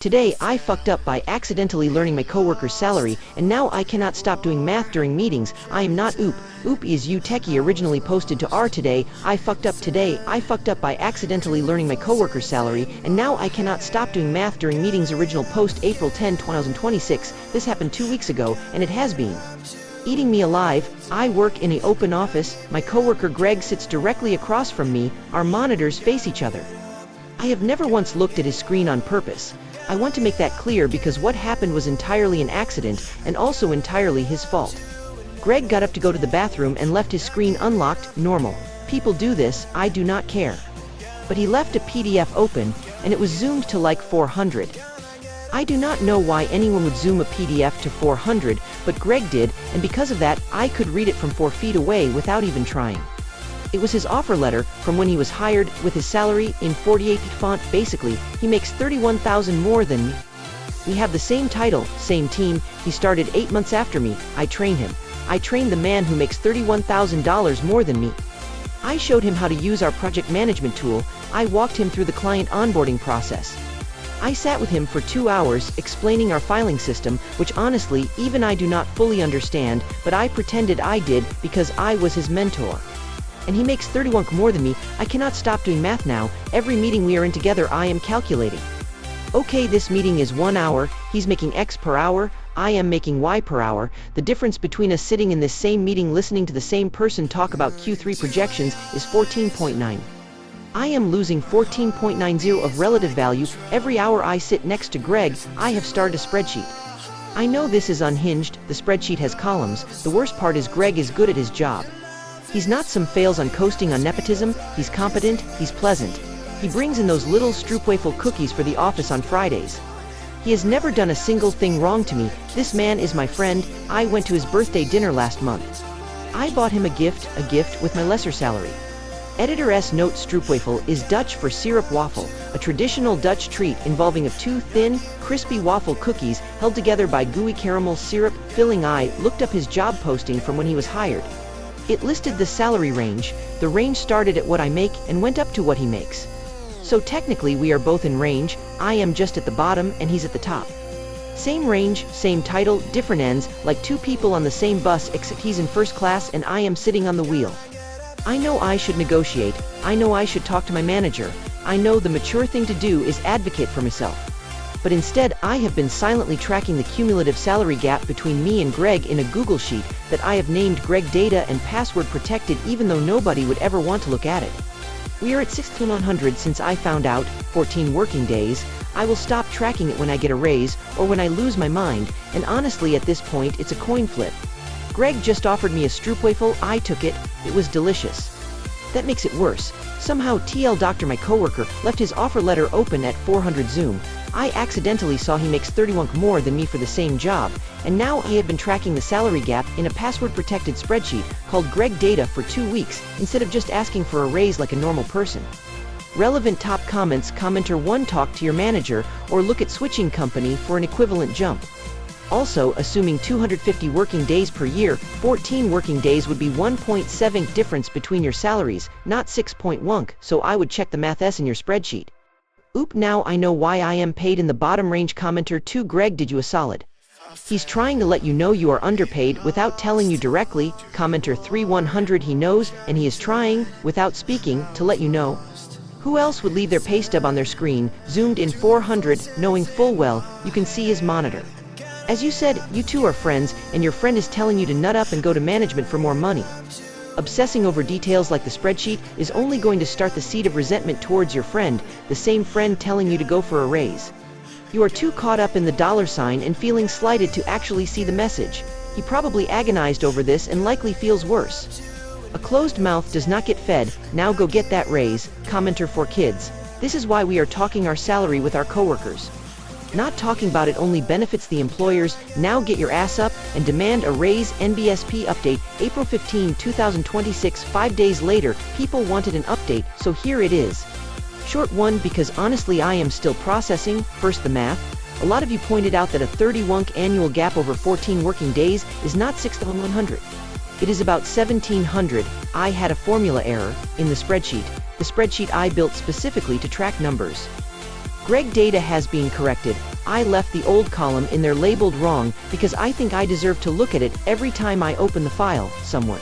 Today I fucked up by accidentally learning my coworker's salary, and now I cannot stop doing math during meetings. I am not oop. Oop is you techie originally posted to R today. I fucked up today. I fucked up by accidentally learning my coworker's salary, and now I cannot stop doing math during meetings. Original post April 10, 2026. This happened 2 weeks ago, and it has been eating me alive. I work in an open office. My coworker Greg sits directly across from me. Our monitors face each other. I have never once looked at his screen on purpose. I want to make that clear because what happened was entirely an accident and also entirely his fault. Greg got up to go to the bathroom and left his screen unlocked. Normal. People do this, I do not care. But he left a PDF open, and it was zoomed to like 400. I do not know why anyone would zoom a PDF to 400, but Greg did, and because of that, I could read it from 4 feet away without even trying. It was his offer letter from when he was hired, with his salary in 48 font. Basically, he makes $31,000 more than me. We have the same title, same team. He started 8 months after me. I train him. I trained the man who makes $31,000 more than me. I showed him how to use our project management tool. I walked him through the client onboarding process. I sat with him for 2 hours explaining our filing system, which honestly, even I do not fully understand, but I pretended I did because I was his mentor. And he makes $31,000 more than me. I cannot stop doing math now. Every meeting we are in together I am calculating. Okay, this meeting is 1 hour, he's making X per hour, I am making Y per hour. The difference between us sitting in this same meeting listening to the same person talk about Q3 projections is 14.9. I am losing 14.90 of relative value. Every hour I sit next to Greg, I have started a spreadsheet. I know this is unhinged, the spreadsheet has columns. The worst part is Greg is good at his job. He's not some fails on coasting on nepotism. He's competent, he's pleasant. He brings in those little stroopwafel cookies for the office on Fridays. He has never done a single thing wrong to me. This man is my friend. I went to his birthday dinner last month. I bought him a gift with my lesser salary. Editor's note: stroopwafel is Dutch for syrup waffle, a traditional Dutch treat involving of 2 thin, crispy waffle cookies held together by gooey caramel syrup filling. I looked up his job posting from when he was hired. It listed the salary range. The range started at what I make and went up to what he makes. So technically we are both in range. I am just at the bottom and he's at the top. Same range, same title, different ends, like 2 people on the same bus, except he's in first class and I am sitting on the wheel. I know I should negotiate. I know I should talk to my manager. I know the mature thing to do is advocate for myself. But instead, I have been silently tracking the cumulative salary gap between me and Greg in a Google sheet that I have named Greg Data and password protected, even though nobody would ever want to look at it. We are at 6,100 since I found out, 14 working days. I will stop tracking it when I get a raise or when I lose my mind, and honestly at this point it's a coin flip. Greg just offered me a stroopwafel. I took it. It was delicious. That makes it worse. Somehow TL Dr. my coworker left his offer letter open at 400 zoom. I accidentally saw he makes $31,000 more than me for the same job, and now I have been tracking the salary gap in a password-protected spreadsheet called Greg Data for 2 weeks, instead of just asking for a raise like a normal person. Relevant top comments: Commenter 1, talk to your manager, or look at switching company for an equivalent jump. Also, assuming 250 working days per year, 14 working days would be 1.7 difference between your salaries, not 6.1, so I would check the maths in your spreadsheet. Oop, now I know why I am paid in the bottom range. Commenter 2, Greg did you a solid. He's trying to let you know you are underpaid without telling you directly. Commenter 3, 100 he knows, and he is trying, without speaking, to let you know. Who else would leave their pay stub on their screen, zoomed in 400, knowing full well you can see his monitor? As you said, you two are friends, and your friend is telling you to nut up and go to management for more money. Obsessing over details like the spreadsheet is only going to start the seed of resentment towards your friend, the same friend telling you to go for a raise. You are too caught up in the $ and feeling slighted to actually see the message. He probably agonized over this and likely feels worse. A closed mouth does not get fed. Now go get that raise. Commenter 4, kids. This is why we are talking our salary with our coworkers. Not talking about it only benefits the employers. Now get your ass up and demand a raise. NBSP update, April 15, 2026. 5 days later, people wanted an update, so here it is. Short one, because honestly I am still processing. First, the math. A lot of you pointed out that a 31 annual gap over 14 working days is not 6,100. It is about 1,700. I had a formula error in the spreadsheet I built specifically to track numbers. Greg data has been corrected. I left the old column in there labeled wrong because I think I deserve to look at it every time I open the file, someone.